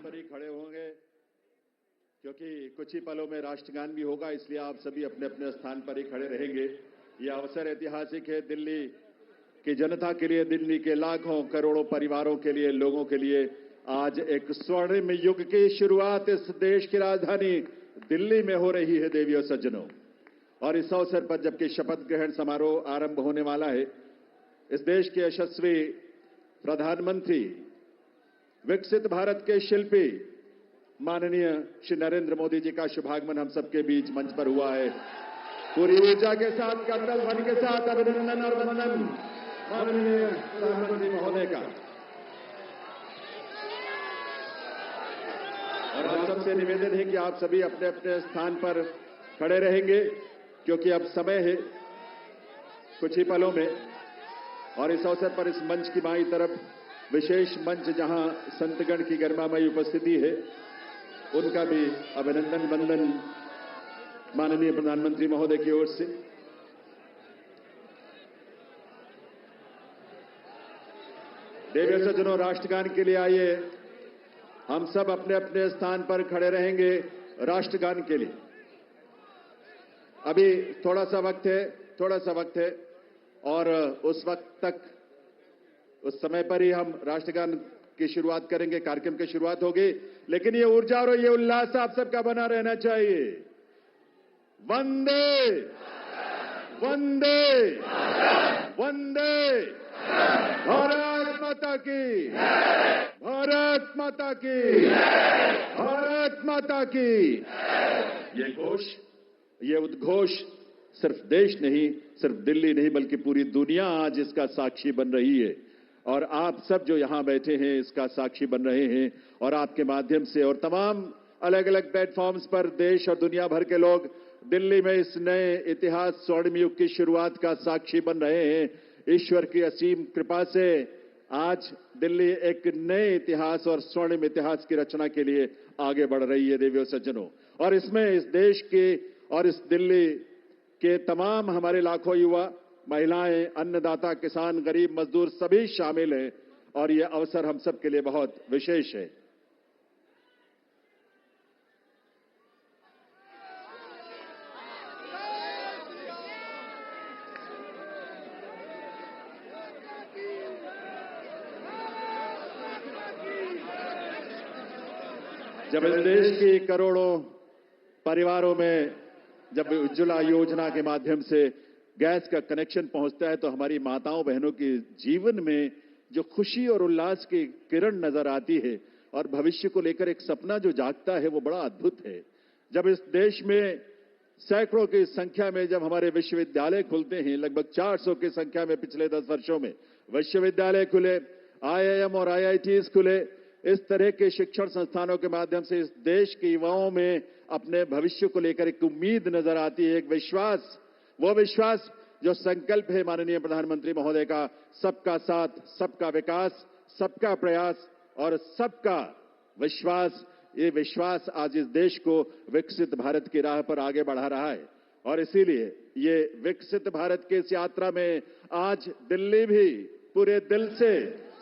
पर ही खड़े होंगे क्योंकि कुछ ही पलों में राष्ट्रगान भी होगा, इसलिए आप सभी अपने अपने स्थान पर ही खड़े रहेंगे। यह अवसर ऐतिहासिक है दिल्ली की जनता के लिए, दिल्ली के लाखों करोड़ों परिवारों के लिए, लोगों के लिए। आज एक स्वर्णिम युग की शुरुआत इस देश की राजधानी दिल्ली में हो रही है देवियों सज्जनों। और इस अवसर पर जबकि शपथ ग्रहण समारोह आरंभ होने वाला है, इस देश के यशस्वी प्रधानमंत्री, विकसित भारत के शिल्पी माननीय श्री नरेंद्र मोदी जी का शुभागमन हम सबके बीच मंच पर हुआ है। पूरी ऊर्जा के साथ, करतल ध्वनि के साथ अभिनंदन और वंदन माननीय प्रधानमंत्री महोदय का। और आप सबसे निवेदन है कि आप सभी अपने अपने स्थान पर खड़े रहेंगे क्योंकि अब समय है कुछ ही पलों में। और इस अवसर पर इस मंच की बाईं तरफ विशेष मंच जहां संतगण की गरिमामयी उपस्थिति है, उनका भी अभिनंदन वंदन माननीय प्रधानमंत्री महोदय की ओर से। देवियों सज्जनों, राष्ट्रगान के लिए आइए, हम सब अपने अपने स्थान पर खड़े रहेंगे राष्ट्रगान के लिए। अभी थोड़ा सा वक्त है और उस वक्त तक, उस समय पर ही हम राष्ट्रगान की शुरुआत करेंगे, कार्यक्रम की शुरुआत होगी। लेकिन ये ऊर्जा और ये उल्लास आप सबका बना रहना चाहिए। वंदे वंदे वंदे, भारत माता की, भारत माता की, भारत माता की। ये घोष, ये उद्घोष सिर्फ देश नहीं, सिर्फ दिल्ली नहीं, बल्कि पूरी दुनिया आज इसका साक्षी बन रही है। और आप सब जो यहां बैठे हैं इसका साक्षी बन रहे हैं। और आपके माध्यम से और तमाम अलग अलग प्लेटफॉर्म्स पर देश और दुनिया भर के लोग दिल्ली में इस नए इतिहास, स्वर्णिम युग की शुरुआत का साक्षी बन रहे हैं। ईश्वर की असीम कृपा से आज दिल्ली एक नए इतिहास और स्वर्णिम इतिहास की रचना के लिए आगे बढ़ रही है देवियों सज्जनों। और इसमें इस देश के और इस दिल्ली के तमाम हमारे लाखों युवा, महिलाएं, अन्नदाता, किसान, गरीब, मजदूर सभी शामिल हैं। और ये अवसर हम सब के लिए बहुत विशेष है। जब इस देश की करोड़ों परिवारों में जब उज्ज्वला योजना के माध्यम से गैस का कनेक्शन पहुंचता है, तो हमारी माताओं बहनों के जीवन में जो खुशी और उल्लास की किरण नजर आती है और भविष्य को लेकर एक सपना जो जागता है, वो बड़ा अद्भुत है। जब इस देश में सैकड़ों की संख्या में जब हमारे विश्वविद्यालय खुलते हैं, लगभग 400 की संख्या में पिछले 10 वर्षों में विश्वविद्यालय खुले, IIM और IITs खुले, इस तरह के शिक्षण संस्थानों के माध्यम से इस देश के युवाओं में अपने भविष्य को लेकर एक उम्मीद नजर आती है, एक विश्वास। वो विश्वास जो संकल्प है माननीय प्रधानमंत्री महोदय का, सबका साथ, सबका विकास, सबका प्रयास और सबका विश्वास। ये विश्वास आज इस देश को विकसित भारत की राह पर आगे बढ़ा रहा है। और इसीलिए ये विकसित भारत की इस यात्रा में आज दिल्ली भी पूरे दिल से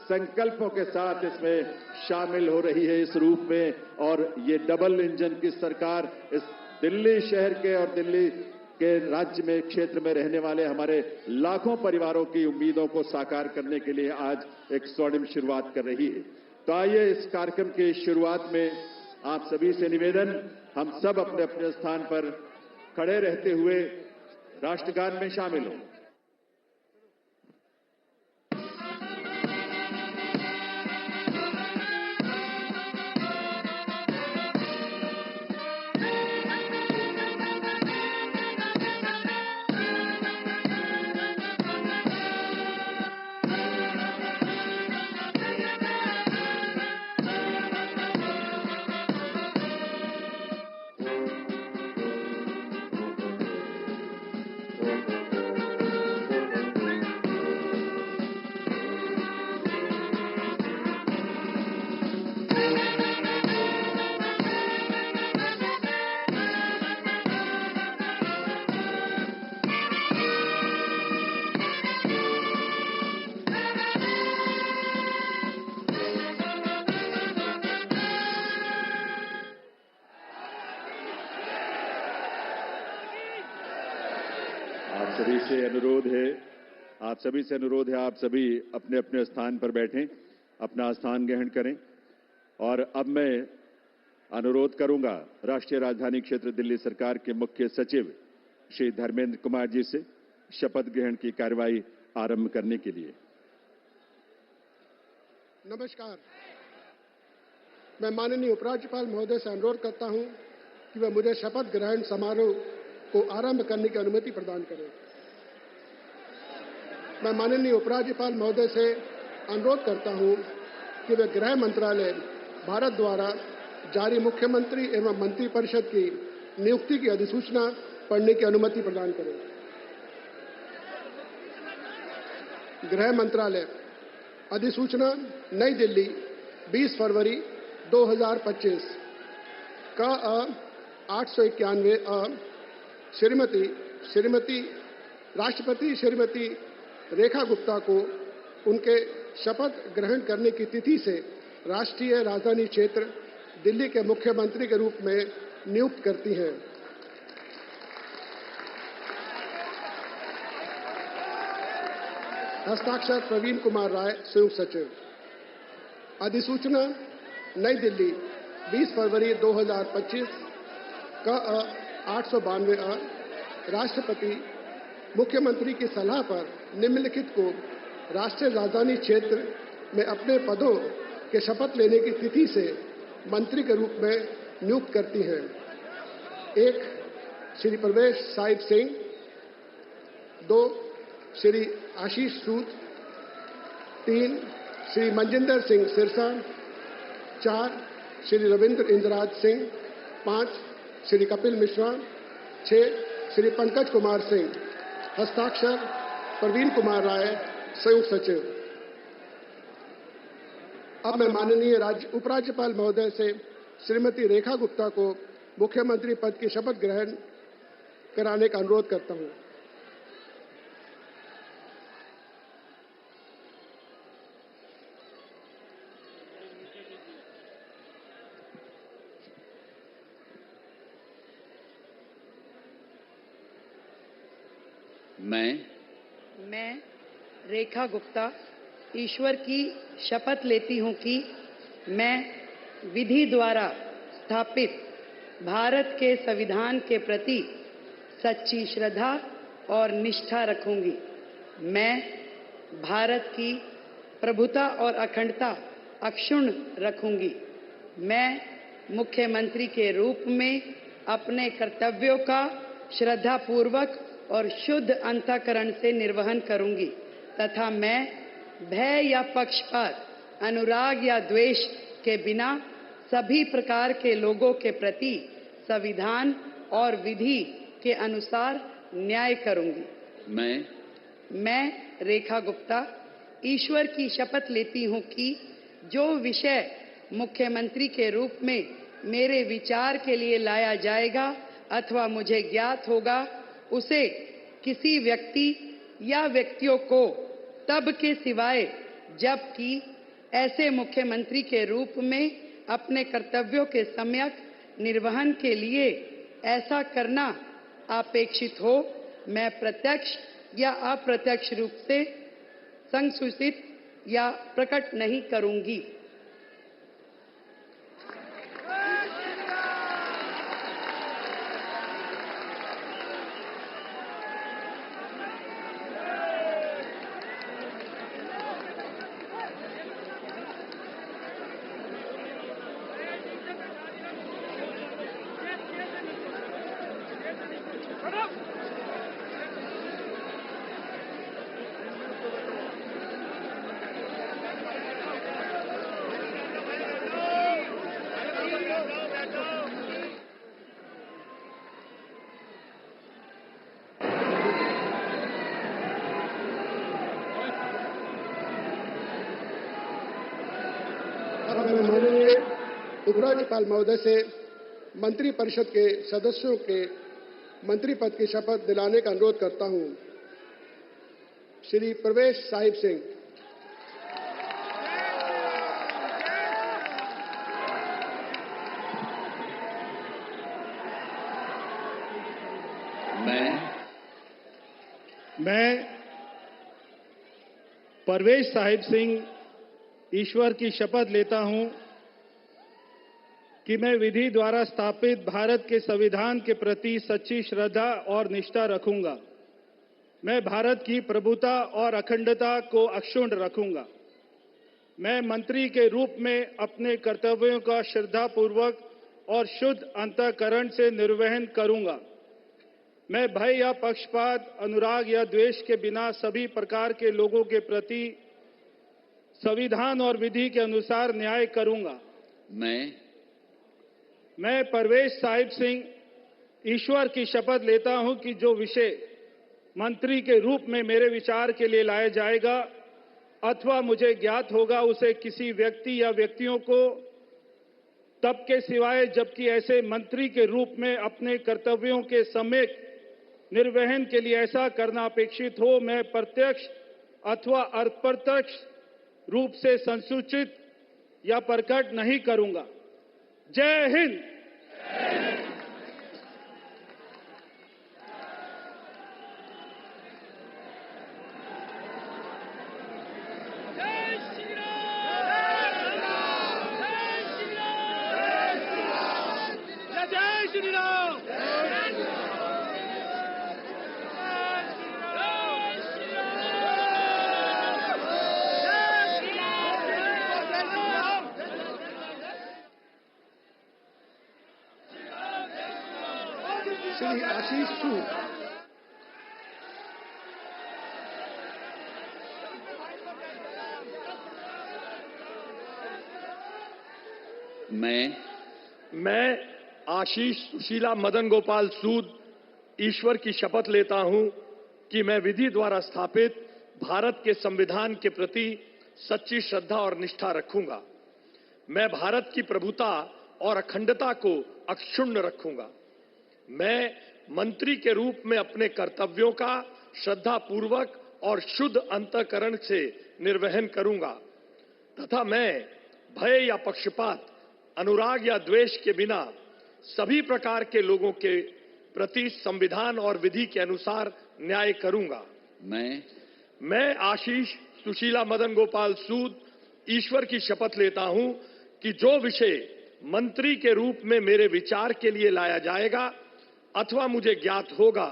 संकल्पों के साथ इसमें शामिल हो रही है इस रूप में। और ये डबल इंजन की सरकार इस दिल्ली शहर के और दिल्ली के राज्य में, क्षेत्र में रहने वाले हमारे लाखों परिवारों की उम्मीदों को साकार करने के लिए आज एक स्वर्णिम शुरुआत कर रही है। तो आइए इस कार्यक्रम की शुरुआत में आप सभी से निवेदन, हम सब अपने अपने स्थान पर खड़े रहते हुए राष्ट्रगान में शामिल हों। सभी से अनुरोध है आप सभी अपने अपने स्थान पर बैठें, अपना स्थान ग्रहण करें। और अब मैं अनुरोध करूंगा राष्ट्रीय राजधानी क्षेत्र दिल्ली सरकार के मुख्य सचिव श्री धर्मेंद्र कुमार जी से शपथ ग्रहण की कार्यवाही आरंभ करने के लिए। नमस्कार। मैं माननीय उपराज्यपाल महोदय से अनुरोध करता हूं कि वह मुझे शपथ ग्रहण समारोह को आरंभ करने की अनुमति प्रदान करें। मैं माननीय उपराज्यपाल महोदय से अनुरोध करता हूं कि वे गृह मंत्रालय भारत द्वारा जारी मुख्यमंत्री एवं मंत्रिपरिषद की नियुक्ति की अधिसूचना पढ़ने की अनुमति प्रदान करें। गृह मंत्रालय अधिसूचना नई दिल्ली 20 फरवरी 2025 का 891 श्रीमती राष्ट्रपति श्रीमती रेखा गुप्ता को उनके शपथ ग्रहण करने की तिथि से राष्ट्रीय राजधानी क्षेत्र दिल्ली के मुख्यमंत्री के रूप में नियुक्त करती है। हस्ताक्षर प्रवीण कुमार राय, संयुक्त सचिव। अधिसूचना नई दिल्ली 20 फरवरी 2025 का 892 राष्ट्रपति मुख्यमंत्री की सलाह पर निम्नलिखित को राष्ट्रीय राजधानी क्षेत्र में अपने पदों के शपथ लेने की तिथि से मंत्री के रूप में नियुक्त करती है। 1 श्री प्रवेश साहिब सिंह, 2 श्री आशीष सूद, 3 श्री मनजिंदर सिंह सिरसा, 4 श्री रविंद्र इंद्रराज सिंह, 5 श्री कपिल मिश्रा, 6 श्री पंकज कुमार सिंह। हस्ताक्षर प्रवीण कुमार राय, संयुक्त सचिव। अब मैं माननीय उपराज्यपाल महोदय से श्रीमती रेखा गुप्ता को मुख्यमंत्री पद की शपथ ग्रहण कराने का अनुरोध करता हूं। मैं रेखा गुप्ता ईश्वर की शपथ लेती हूं कि मैं विधि द्वारा स्थापित भारत के संविधान के प्रति सच्ची श्रद्धा और निष्ठा रखूंगी। मैं भारत की प्रभुता और अखंडता अक्षुण्ण रखूंगी। मैं मुख्यमंत्री के रूप में अपने कर्तव्यों का श्रद्धापूर्वक और शुद्ध अंतःकरण से निर्वहन करूंगी तथा मैं भय या पक्षपात, अनुराग या द्वेष के बिना सभी प्रकार के लोगों के प्रति संविधान और विधि के अनुसार न्याय करूंगी। मैं रेखा गुप्ता ईश्वर की शपथ लेती हूं कि जो विषय मुख्यमंत्री के रूप में मेरे विचार के लिए लाया जाएगा अथवा मुझे ज्ञात होगा, उसे किसी व्यक्ति या व्यक्तियों को तब के सिवाय जबकि ऐसे मुख्यमंत्री के रूप में अपने कर्तव्यों के सम्यक निर्वहन के लिए ऐसा करना अपेक्षित हो, मैं प्रत्यक्ष या अप्रत्यक्ष रूप से संसूचित या प्रकट नहीं करूंगी। माननीय उपराज्यपाल महोदय से मंत्रिपरिषद के सदस्यों के मंत्री पद की शपथ दिलाने का अनुरोध करता हूं। श्री प्रवेश साहिब सिंह, मैं परवेज साहिब सिंह ईश्वर की शपथ लेता हूं कि मैं विधि द्वारा स्थापित भारत के संविधान के प्रति सच्ची श्रद्धा और निष्ठा रखूंगा। मैं भारत की प्रभुता और अखंडता को अक्षुण्ण रखूंगा। मैं मंत्री के रूप में अपने कर्तव्यों का श्रद्धापूर्वक और शुद्ध अंतःकरण से निर्वहन करूंगा। मैं भय या पक्षपात, अनुराग या द्वेष के बिना सभी प्रकार के लोगों के प्रति संविधान और विधि के अनुसार न्याय करूंगा। मैं परवेज साहिब सिंह ईश्वर की शपथ लेता हूं कि जो विषय मंत्री के रूप में मेरे विचार के लिए लाया जाएगा अथवा मुझे ज्ञात होगा, उसे किसी व्यक्ति या व्यक्तियों को तब के सिवाय जबकि ऐसे मंत्री के रूप में अपने कर्तव्यों के सम्यक निर्वहन के लिए ऐसा करना अपेक्षित हो, मैं प्रत्यक्ष अथवा अप्रत्यक्ष रूप से संसूचित या प्रकट नहीं करूंगा। जय हिंद। श्री आशीष सूद। मैं आशीष सुशीला मदन गोपाल सूद ईश्वर की शपथ लेता हूं कि मैं विधि द्वारा स्थापित भारत के संविधान के प्रति सच्ची श्रद्धा और निष्ठा रखूंगा। मैं भारत की प्रभुता और अखंडता को अक्षुण्ण रखूंगा। मैं मंत्री के रूप में अपने कर्तव्यों का श्रद्धापूर्वक और शुद्ध अंतःकरण से निर्वहन करूंगा तथा मैं भय या पक्षपात, अनुराग या द्वेष के बिना सभी प्रकार के लोगों के प्रति संविधान और विधि के अनुसार न्याय करूंगा। मैं आशीष सुशीला मदन गोपाल सूद ईश्वर की शपथ लेता हूं कि जो विषय मंत्री के रूप में मेरे विचार के लिए लाया जाएगा अथवा मुझे ज्ञात होगा,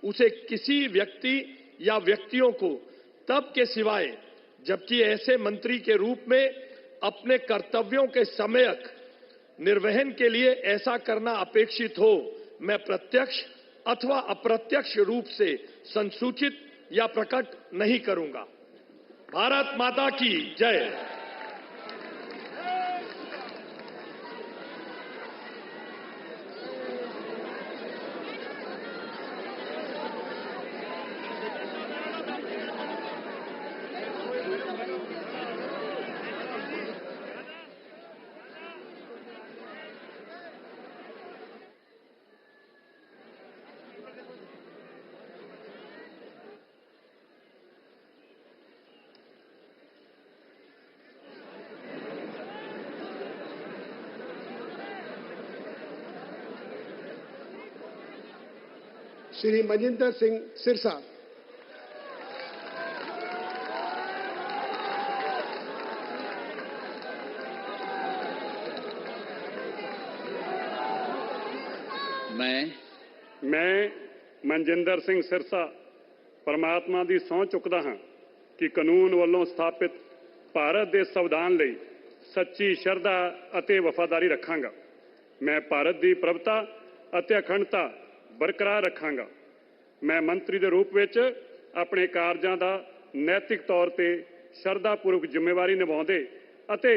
उसे किसी व्यक्ति या व्यक्तियों को तब के सिवाय जबकि ऐसे मंत्री के रूप में अपने कर्तव्यों के सम्यक निर्वहन के लिए ऐसा करना अपेक्षित हो, मैं प्रत्यक्ष अथवा अप्रत्यक्ष रूप से संसूचित या प्रकट नहीं करूंगा। भारत माता की जय। श्री मनजिंदर सिंह सिरसा। मैं मनजिंदर सिंह सिरसा परमात्मा ਦੀ ਸਹੁੰ ਚੁੱਕਦਾ ਹਾਂ ਕਿ ਕਾਨੂੰਨ ਵੱਲੋਂ ਸਥਾਪਿਤ ਭਾਰਤ ਦੇ ਸੰਵਿਧਾਨ ਲਈ ਸੱਚੀ ਸ਼ਰਧਾ ਅਤੇ ਵਫਾਦਾਰੀ ਰੱਖਾਂਗਾ। ਮੈਂ ਭਾਰਤ ਦੀ ਪ੍ਰਭੁਤਾ ਅਤੇ ਅਖੰਡਤਾ ਬਰਕਰਾਰ ਰੱਖਾਂਗਾ। ਮੈਂ ਮੰਤਰੀ ਦੇ ਰੂਪ ਵਿੱਚ ਆਪਣੇ ਕਾਰਜਾਂ ਦਾ ਨੈਤਿਕ ਤੌਰ ਤੇ ਸ਼ਰਧਾਪੂਰਵਕ ਜ਼ਿੰਮੇਵਾਰੀ ਨਿਭਾਉਂਦੇ ਅਤੇ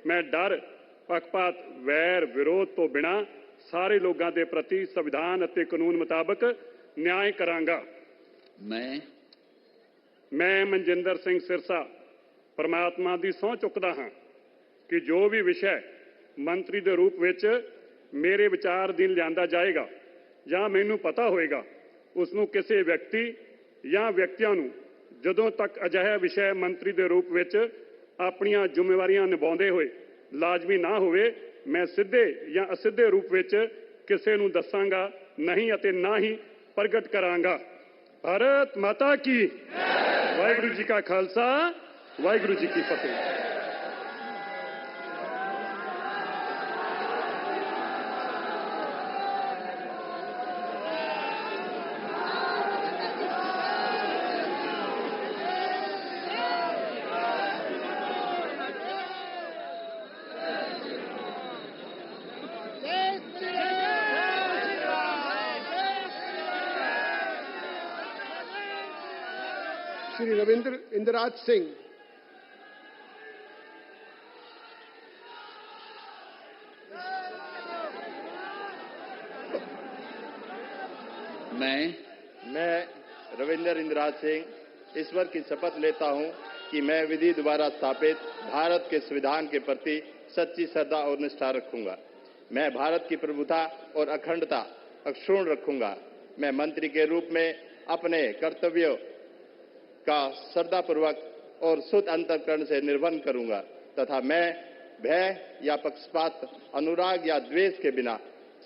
ਮੈਂ ਡਰ, ਪੱਖਪਾਤ, ਵੈਰ, ਵਿਰੋਧ ਤੋਂ ਬਿਨਾਂ ਸਾਰੇ ਲੋਕਾਂ ਦੇ ਪ੍ਰਤੀ ਸੰਵਿਧਾਨ ਅਤੇ ਕਾਨੂੰਨ ਮੁਤਾਬਕ ਨਿਆਂ ਕਰਾਂਗਾ। ਮੈਂ ਮਨਜਿੰਦਰ ਸਿੰਘ ਸਿਰਸਾ ਪਰਮਾਤਮਾ ਦੀ ਸਹੁੰ ਚੁੱਕਦਾ ਹਾਂ ਕਿ ਜੋ ਵੀ ਵਿਸ਼ਾ ਮੰਤਰੀ ਦੇ ਰੂਪ ਵਿੱਚ ਮੇਰੇ ਵਿਚਾਰ ਅਧੀਨ ਲਿਆਂਦਾ ਜਾਏਗਾ ਜਾਂ ਮੈਨੂੰ ਪਤਾ ਹੋਏਗਾ, ਉਸ ਨੂੰ ਕਿਸੇ ਵਿਅਕਤੀ ਜਾਂ ਵਿਅਕਤੀਆਂ ਨੂੰ ਜਦੋਂ ਤੱਕ ਅਜਿਹਾ ਵਿਸ਼ਾ ਮੰਤਰੀ ਦੇ ਰੂਪ ਵਿੱਚ ਆਪਣੀਆਂ ਜ਼ਿੰਮੇਵਾਰੀਆਂ ਨਿਭਾਉਂਦੇ ਹੋਏ ਲਾਜ਼ਮੀ ਨਾ ਹੋਵੇ, ਮੈਂ ਸਿੱਧੇ ਜਾਂ ਅਸਿੱਧੇ ਰੂਪ ਵਿੱਚ ਕਿਸੇ ਨੂੰ ਦੱਸਾਂਗਾ ਨਹੀਂ ਅਤੇ ਨਾ ਹੀ ਪ੍ਰਗਟ ਕਰਾਂਗਾ। भारत माता की वाहिगुरु जी का खालसा वाहिगुरु जी की फतेह। श्री रविंद्र इंदिराज सिंह। मैं रविंद्र इंदिराज सिंह ईश्वर की शपथ लेता हूं कि मैं विधि द्वारा स्थापित भारत के संविधान के प्रति सच्ची श्रद्धा और निष्ठा रखूंगा। मैं भारत की प्रभुता और अखंडता अक्षुण्ण रखूंगा। मैं मंत्री के रूप में अपने कर्तव्यों का श्रद्धापूर्वक और शुद्ध अंतःकरण से निर्वहन करूंगा तथा मैं भय या पक्षपात, अनुराग या द्वेष के बिना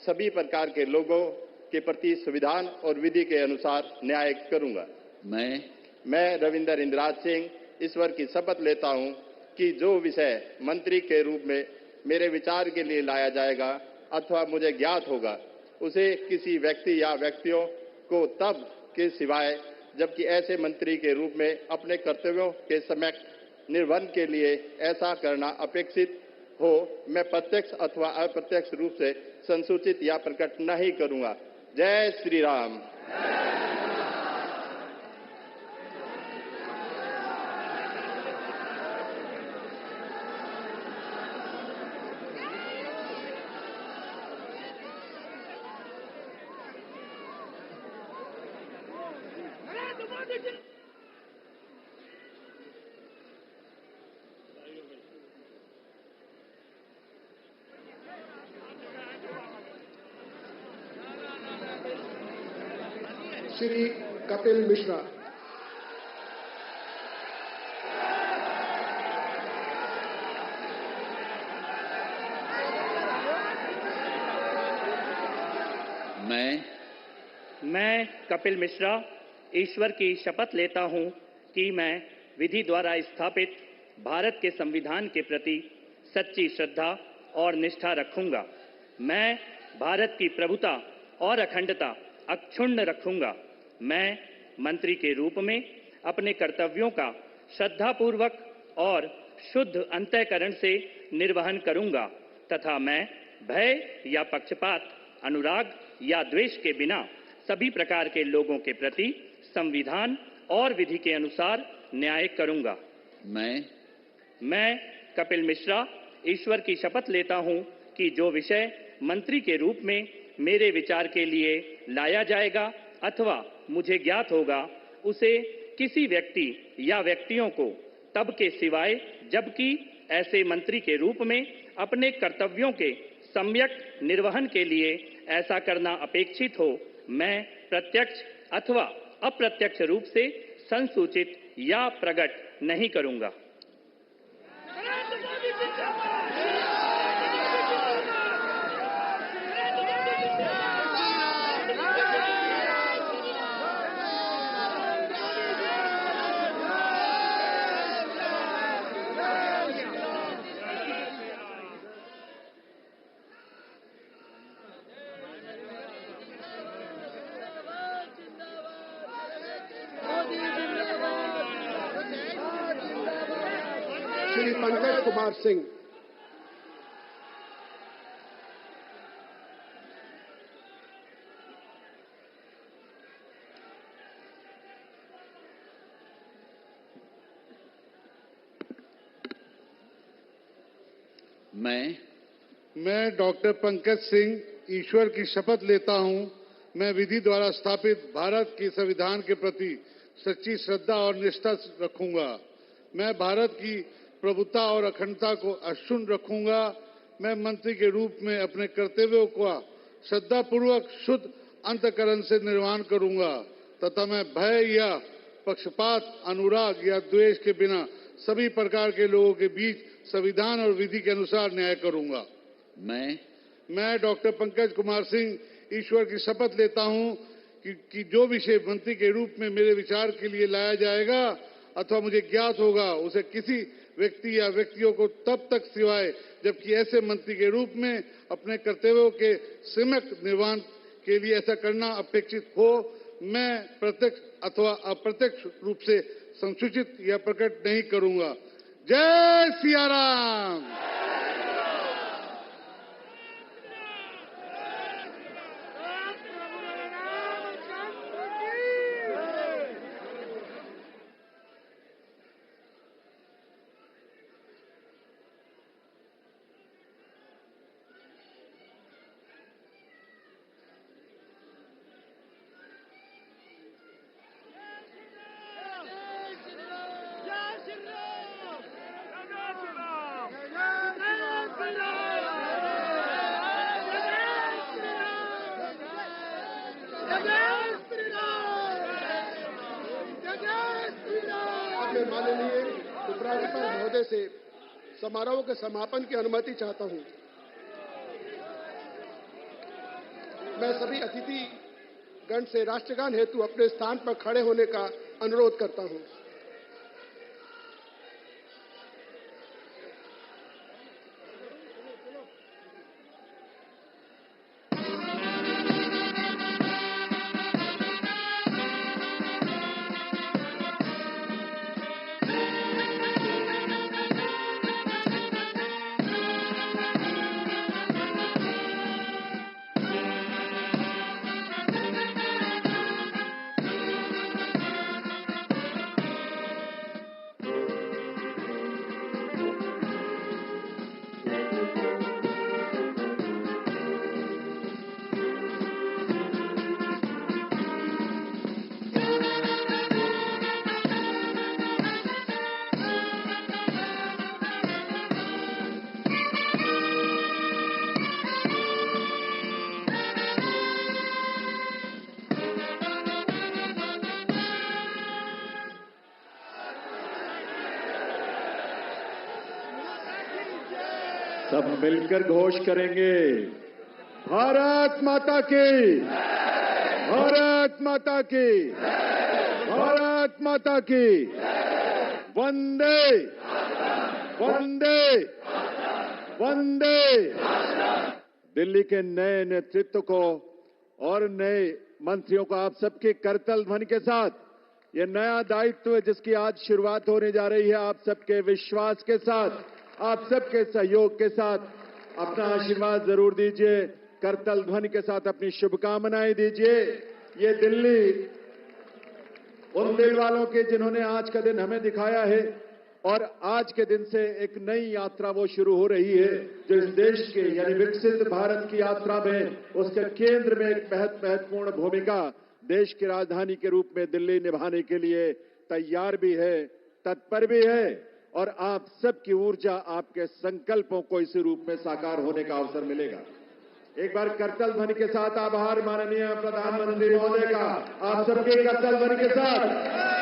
सभी प्रकार के लोगों के प्रति संविधान और विधि के अनुसार न्याय करूंगा। मैं रविंद्र इंदिराज सिंह ईश्वर की शपथ लेता हूं कि जो विषय मंत्री के रूप में मेरे विचार के लिए लाया जाएगा अथवा मुझे ज्ञात होगा, उसे किसी व्यक्ति या व्यक्तियों को तब के सिवाय जबकि ऐसे मंत्री के रूप में अपने कर्तव्यों के सम्यक निर्वहन के लिए ऐसा करना अपेक्षित हो, मैं प्रत्यक्ष अथवा अप्रत्यक्ष रूप से संसूचित या प्रकट नहीं करूंगा। जय श्री राम। श्री कपिल मिश्रा। मैं कपिल मिश्रा ईश्वर की शपथ लेता हूं कि मैं विधि द्वारा स्थापित भारत के संविधान के प्रति सच्ची श्रद्धा और निष्ठा रखूंगा। मैं भारत की प्रभुता और अखंडता अक्षुण्ण रखूंगा। मैं मंत्री के रूप में अपने कर्तव्यों का श्रद्धापूर्वक और शुद्ध अंतःकरण से निर्वहन करूंगा तथा मैं भय या पक्षपात, अनुराग या द्वेष के बिना सभी प्रकार के लोगों के प्रति संविधान और विधि के अनुसार न्याय करूंगा। मैं कपिल मिश्रा ईश्वर की शपथ लेता हूं कि जो विषय मंत्री के रूप में मेरे विचार के लिए लाया जाएगा अथवा मुझे ज्ञात होगा, उसे किसी व्यक्ति या व्यक्तियों को तब के सिवाय जबकि ऐसे मंत्री के रूप में अपने कर्तव्यों के सम्यक निर्वहन के लिए ऐसा करना अपेक्षित हो, मैं प्रत्यक्ष अथवा अप्रत्यक्ष रूप से संसूचित या प्रकट नहीं करूंगा। श्री पंकज कुमार सिंह। मैं डॉक्टर पंकज सिंह ईश्वर की शपथ लेता हूं, मैं विधि द्वारा स्थापित भारत के संविधान के प्रति सच्ची श्रद्धा और निष्ठा रखूंगा। मैं भारत की प्रभुता और अखंडता को अक्षुण्ण रखूंगा। मैं मंत्री के रूप में अपने कर्तव्यों का श्रद्धापूर्वक शुद्ध अंतःकरण से निर्वहन करूंगा तथा मैं भय या पक्षपात, अनुराग या द्वेष के बिना सभी प्रकार के लोगों के बीच संविधान और विधि के अनुसार न्याय करूंगा। मैं डॉक्टर पंकज कुमार सिंह ईश्वर की शपथ लेता हूं कि जो विषय मंत्री के रूप में मेरे विचार के लिए लाया जाएगा अथवा मुझे ज्ञात होगा उसे किसी व्यक्ति या व्यक्तियों को तब तक सिवाय जबकि ऐसे मंत्री के रूप में अपने कर्तव्यों के सम्यक निर्वहन के लिए ऐसा करना अपेक्षित हो मैं प्रत्यक्ष अथवा अप्रत्यक्ष रूप से संसूचित या प्रकट नहीं करूंगा। जय सिया राम। माननीय उपराज्यपाल महोदय से समारोह के समापन की अनुमति चाहता हूं। मैं सभी अतिथि गण से राष्ट्रगान हेतु अपने स्थान पर खड़े होने का अनुरोध करता हूं। सब मिलकर घोष करेंगे, भारत माता की, भारत माता की, भारत माता की, वंदे वंदे वंदे। दिल्ली के नए नेतृत्व को और नए मंत्रियों को आप सबके करतल ध्वनि के साथ ये नया दायित्व जिसकी आज शुरुआत होने जा रही है, आप सबके विश्वास के साथ, आप सबके सहयोग के साथ अपना आशीर्वाद जरूर दीजिए। करतल ध्वनि के साथ अपनी शुभकामनाएं दीजिए। ये दिल्ली उन दिल वालों के जिन्होंने आज का दिन हमें दिखाया है और आज के दिन से एक नई यात्रा वो शुरू हो रही है जो इस देश के यानी विकसित भारत की यात्रा में उसके केंद्र में एक महत्वपूर्ण भूमिका देश की राजधानी के रूप में दिल्ली निभाने के लिए तैयार भी है, तत्पर भी है और आप सबकी ऊर्जा, आपके संकल्पों को इसी रूप में साकार होने का अवसर मिलेगा। एक बार करतल ध्वनि के साथ आभार माननीय प्रधानमंत्री महोदय का, आप सबके करतल ध्वनि के साथ।